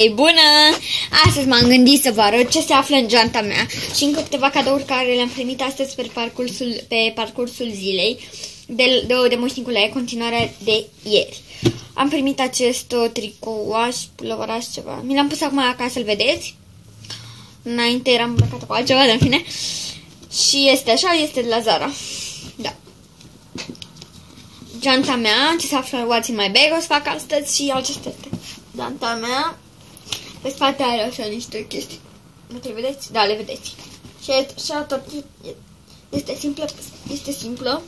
Ei, bună! Astăzi m-am gândit să vă arăt ce se află în geanta mea și încă câteva cadouri care le-am primit astăzi pe parcursul zilei de Moș Nicolae, continuarea de ieri. Am primit acest tricouaș, pulovăraș, ceva. Mi l-am pus acum ca să-l vedeți. Înainte eram îmbrăcată cu altceva, dar în fine. Și este așa, este de la Zara. Da. Geanta mea, ce se află What's in my bag, o să fac astăzi și aceasta este geanta mea. Pe spate are așa niște chestii. Nu le vedeți? Da, le vedeți. Și așa tot este simplă. Este simplă.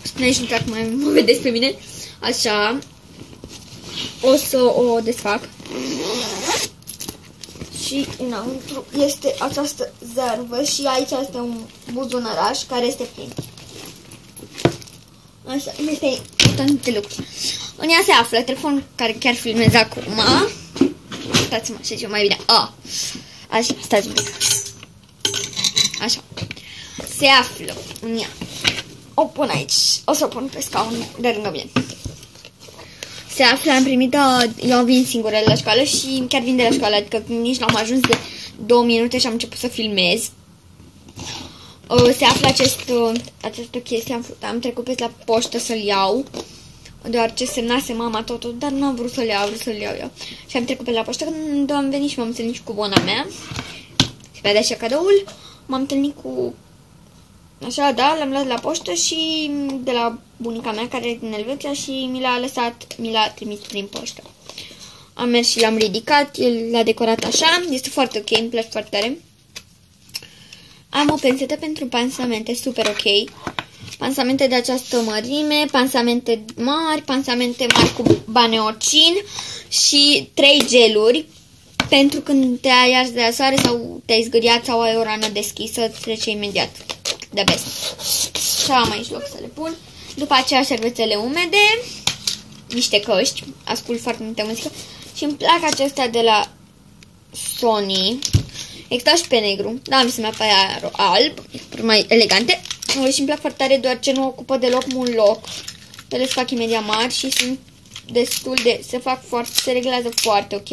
Spuneți nu dacă mai mă vedeți pe mine. Așa. O să o desfac. Și înăuntru este această zarvă și aici este un buzunăraș care este plin. Așa, este multe lucruri. În ea se află telefonul care chiar filmez acum. Stați-mă, așa ce mai bine. Așa, stați bine. Așa. Se află în ea. O pun aici. O să o pun pe scaun de lângă mine. Se află, am primit-o, eu vin singură la școală și chiar vin de la școală, adică nici n-am ajuns de 2 minute și am început să filmez. Se află această chestie, am trecut pe la poștă să-l iau, deoarece semnase mama totul, dar nu am vrut să-l iau, eu. Și am trecut pe la poștă, când am venit și m-am întâlnit cu bona mea, și vedea și cadoul, m-am întâlnit cu, așa, da, l-am luat la poștă și de la bunica mea, care e din Elveția, și mi l-a trimis prin poștă. Am mers și l-am ridicat, el l-a decorat așa, este foarte ok, îmi place foarte tare. Am o pensetă pentru pansamente, super ok. Pansamente de această mărime, pansamente mari cu baneocin și 3 geluri. Pentru când te-ai ars de asoare sau te-ai zgâriat sau ai o rană deschisă, îți trece imediat. De best. Și am aici loc să le pun. După aceea șervețele umede, niște căști, ascult foarte multă muzică. Și îmi plac acestea de la Sony. Există și pe negru, dar am să mai pe alb, mai elegante. Și îmi plac foarte tare, doar ce nu ocupă deloc mult loc. Ele se fac imediat mari și sunt destul de, se reglează foarte ok.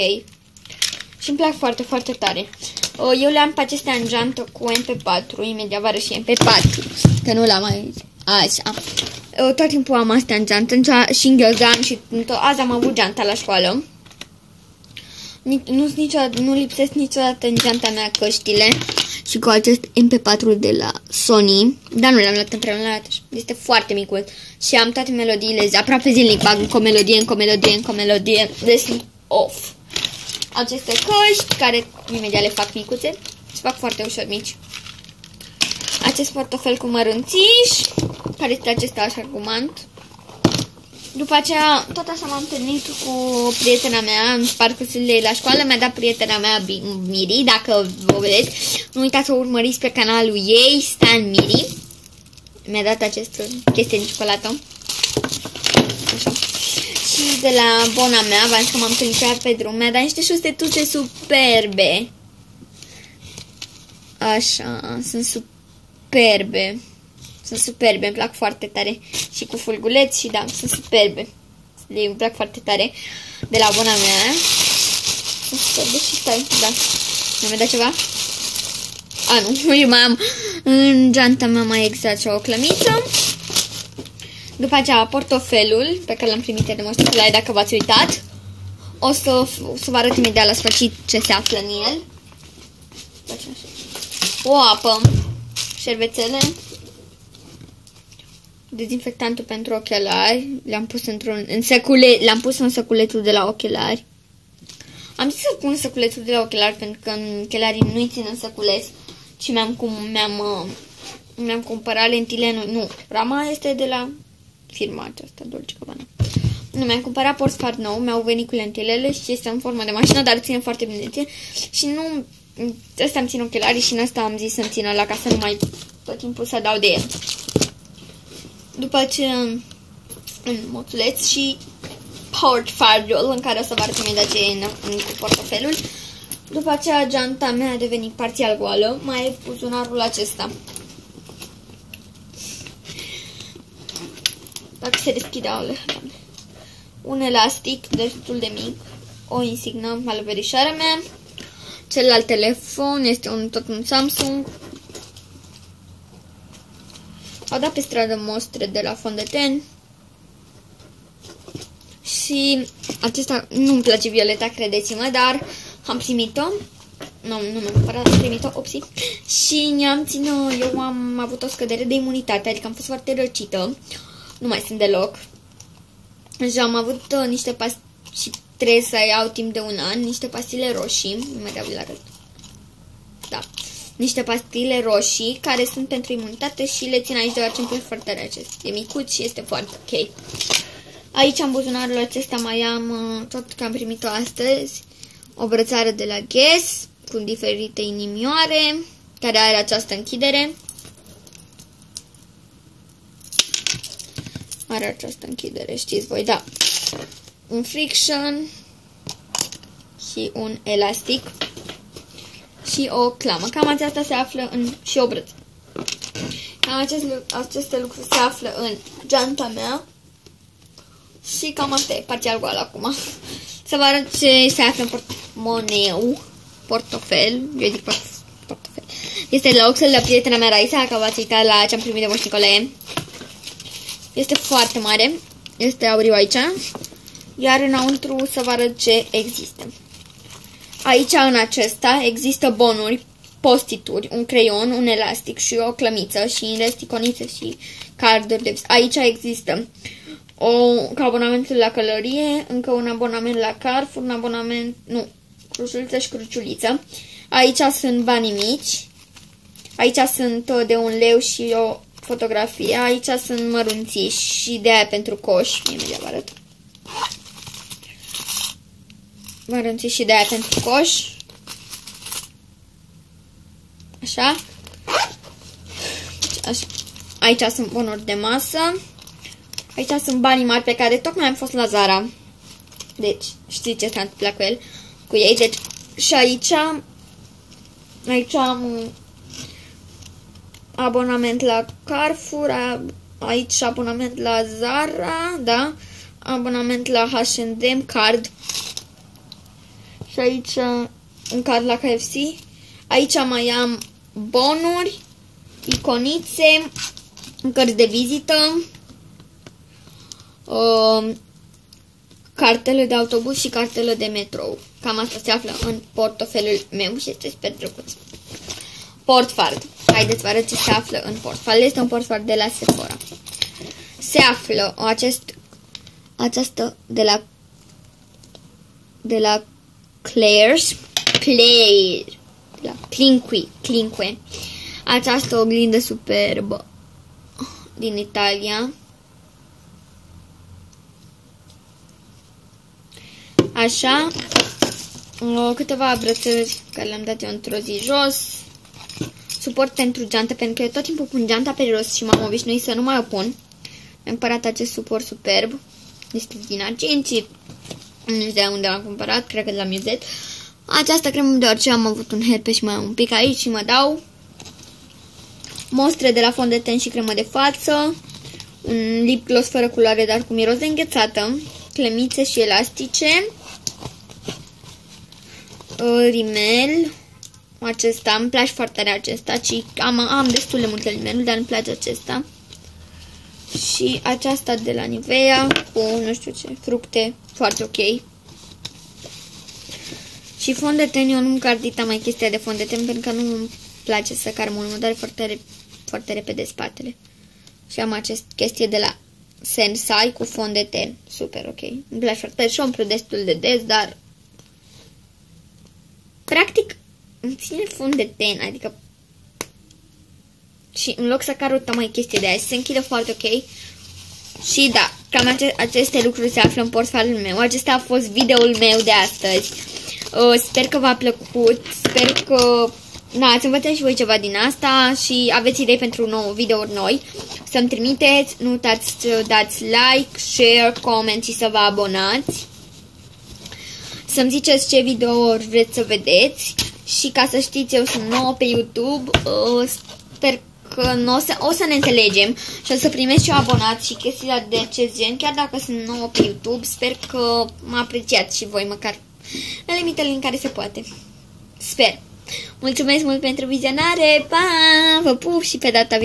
Și îmi plac foarte, foarte tare. Eu le-am pe acestea în geantă cu MP4, imediat vă arăt și MP4, că nu l-am aici. Așa. Tot timpul am astea în geantă și în ghiozdan și azi am avut geanta la școală. Nu lipsesc niciodată în geanta mea căștile și cu acest MP4 de la Sony, dar nu le-am luat împreună, este foarte micuț și am toate melodiile, aproape zilnic bag încă o melodie, deci off. Aceste căști care imediat le fac micuțe, se fac foarte ușor mici. Acest portofel cu mărunțiși, care este acesta așa argument. După aceea, tot așa m-am întâlnit cu prietena mea în parcursul ei la școală. Mi-a dat prietena mea Miri, dacă vă vedeți. Nu uitați să o urmăriți pe canalul ei, Stan Miri. Mi-a dat această chestie de ciocolată. Așa. Și de la bona mea, v-am zis că m-am întâlnit pe drum, mi-a dat niște șustetuțe superbe. Așa, sunt superbe. Sunt superbe, îmi plac foarte tare. Și cu fulguleți și da, sunt superbe. Îmi plac foarte tare. De la bona mea. Sunt superbe și stai, da. Mi-a dat ceva? Nu, eu mai am în geanta mea mai exact o clămiță. După aceea portofelul pe care l-am primit de Moș Nicolae, dacă v-ați uitat. O să vă arăt imediat la sfârșit ce se află în el. O apă. Șervețele. Dezinfectantul pentru ochelari. Le-am pus în săculetul de la ochelari. Am zis să pun săculetul de la ochelari pentru că ochelarii nu-i țin în săculeț. Și mi-am cumpărat lentile. Nu, rama este de la firma aceasta, Dolce Gabbana. Nu, mi-am cumpărat portfar nou, mi-au venit cu lentilele și este în formă de mașină, dar ține foarte bine. Și nu, ăsta îmi țin ochelarii și în ăsta am zis să-mi țină la casă, nu mai tot timpul să dau de el. După ce în moțuleț și portfarul în care o să vă arăt imediat ce e cu portofelul. După aceea geanta mea a devenit parțial goală, mai e buzunarul acesta. Dacă se deschide, un elastic destul de mic, o insignă la verișoara mea. Celălalt telefon este tot un Samsung. Au dat pe stradă mostre de la Fond de Ten. Și acesta nu-mi place violeta, credeți-mă, dar am primit-o. Nu mi-am cumpărat, am primit-o, opsi. Și eu am avut o scădere de imunitate, adică am fost foarte răcită. Nu mai sunt deloc. Și am avut niște pastile și trebuie să iau timp de un an, niște pastile roșii. Nu mai dau la rând. Da. Niște pastile roșii care sunt pentru imunitate și le țin aici deoarece îmi place foarte rece. E micuț și este foarte ok. Aici în buzunarul acesta mai am, tot că am primit-o astăzi, o brățară de la Guess cu diferite inimioare, care are această închidere. Are această închidere, știți voi, da. Un friction și un elastic și o clamă. Cam aceasta se află în... și o brăță. Cam aceste lucruri se află în geanta mea. Și cam asta e, parțial goală acum. Să vă arăt ce se află în portofel. Eu zic portofel. Este la oxel la prietena mea Raisa, că v-ați uitat la ce am primit de Moș Nicolae. Este foarte mare. Este auriu aici. Iar înăuntru să vă arăt ce există. Aici în acesta există bonuri, postituri, un creion, un elastic și o clămiță și în rest iconițe și carduri de vis. Aici există abonamentul la călărie, încă un abonament la Carrefour, un abonament, cruciuliță și cruciuliță. Aici sunt banii mici. Aici sunt de 1 leu și o fotografie. Aici sunt mărunțiși și de aia pentru coș. Imediat vă arăt. Mărunțiși și de aia pentru coș. Așa. Așa. Aici sunt bonuri de masă. Aici sunt banii mari pe care tocmai am fost la Zara. Deci, știți ce s-a întâmplat cu ei. Deci, și aici am abonament la Carrefour, aici abonament la Zara, da? Abonament la H&M, card. Și aici un card la KFC. Aici mai am bonuri, iconițe, cărți de vizită, cartele de autobuz și cartele de metrou. Cam asta se află în portofelul meu și este super drăguț. Portfald. Haideți vă arăt ce se află în portfald. Este un portfald de la Sephora. Se află aceasta de la Claire's, de la Clinique. Această oglindă superbă din Italia. Așa, câteva brățări care le-am dat eu într-o zi jos. Suport pentru geantă, pentru că eu tot timpul pun geanta pe jos și m-am obișnuit să nu mai o pun. Mi-am cumpărat acest suport superb. Este din argint și nu știu de unde am cumpărat, cred că de la Muzet. Această cremă deoarece am avut un herpes și mai am un pic aici și mă dau. Mostre de la Fond de Ten și cremă de față. Un lip gloss fără culoare, dar cu miros de înghețată. Clămițe și elastice. Rimel. Acesta, îmi place foarte tare acesta. Și am destul de multe rimeluri, dar îmi place acesta. Și aceasta de la Nivea cu nu știu ce, fructe, foarte ok. Și fond de ten, eu nu-mi cardita mai chestia de fond de ten pentru că nu îmi place să car mult, mă doare foarte repede spatele. Și am această chestie de la Sensai cu fond de ten, super ok. Îmi place foarte tare și o umplu destul de des, dar practic îmi ține fond de ten, adică și în loc să car o mai chestie de aia, se închide foarte ok. Și da, cam aceste lucruri se află în portofalul meu. Acesta a fost videoul meu de astăzi. Sper că v-a plăcut, sper că ați învățat și voi ceva din asta și aveți idei pentru nou videouri noi. Să-mi trimiteți, nu uitați să dați like, share, comment și să vă abonați. Să-mi ziceți ce videouri vreți să vedeți. Și ca să știți, eu sunt nouă pe YouTube. Sper că o să ne înțelegem și o să primesc și abonați și chestii de acest gen. Chiar dacă sunt nouă pe YouTube, sper că mă apreciați și voi măcar în limitele în care se poate. Sper. Mulțumesc mult pentru vizionare. Pa! Vă pup și pe data viitoare.